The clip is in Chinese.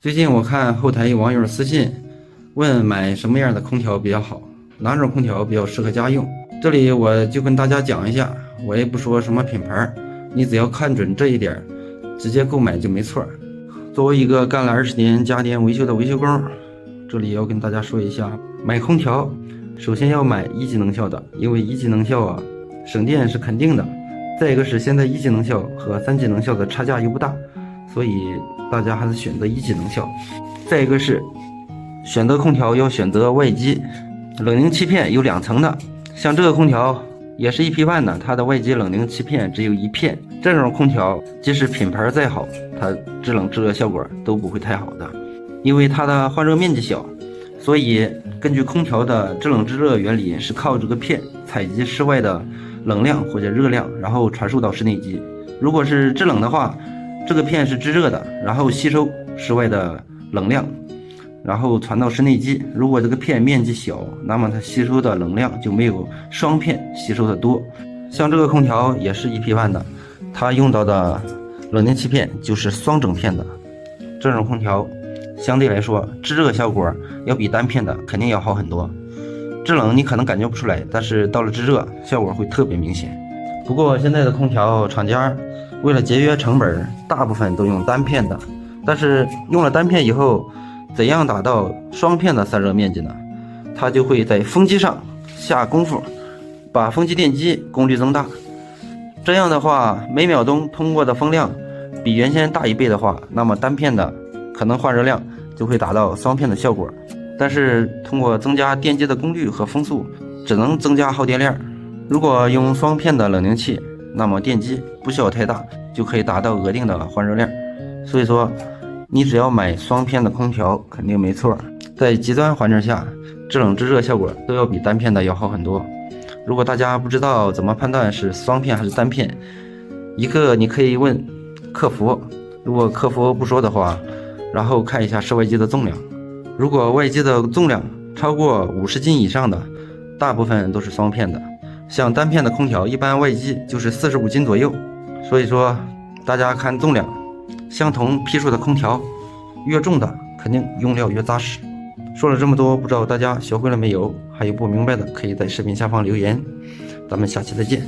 最近我看后台有网友私信问买什么样的空调比较好，哪种空调比较适合家用。这里我就跟大家讲一下，我也不说什么品牌，你只要看准这一点，直接购买就没错。作为一个干了20年家电维修的维修工，这里要跟大家说一下，买空调首先要买1级能效的，因为1级能效啊，省电是肯定的。再一个是现在1级能效和3级能效的差价又不大，所以大家还是选择1级能效。再一个是选择空调要选择外机，冷凝器片有2层的，像这个空调也是EP1的，它的外机冷凝器片只有1片。这种空调即使品牌再好，它制冷制热效果都不会太好的，因为它的换热面积小，所以根据空调的制冷制热原理，是靠这个片采集室外的冷量或者热量，然后传输到室内机。如果是制冷的话，这个片是制热的，然后吸收室外的冷量，然后传到室内机。如果这个片面积小，那么它吸收的冷量就没有双片吸收的多。像这个空调也是EP1的，它用到的冷凝器片就是双整片的。这种空调相对来说制热效果要比单片的肯定要好很多。制冷你可能感觉不出来，但是到了制热效果会特别明显。不过现在的空调厂家为了节约成本，大部分都用单片的。但是用了单片以后，怎样达到双片的散热面积呢？它就会在风机上下功夫，把风机电机功率增大。这样的话，每秒钟通过的风量比原先大1倍的话，那么单片的可能换热量就会达到双片的效果。但是通过增加电机的功率和风速，只能增加耗电量。如果用双片的冷凝器，那么电机不需要太大，就可以达到额定的换热量。所以说你只要买双片的空调肯定没错，在极端环境下制冷制热效果都要比单片的要好很多。如果大家不知道怎么判断是双片还是单片，一个你可以问客服，如果客服不说的话，然后看一下室外机的重量，如果外机的重量超过50斤以上的，大部分都是双片的。像单片的空调，一般外机就是45斤左右。所以说大家看重量，相同批数的空调越重的肯定用料越扎实。说了这么多，不知道大家学会了没有？还有不明白的可以在视频下方留言，咱们下期再见。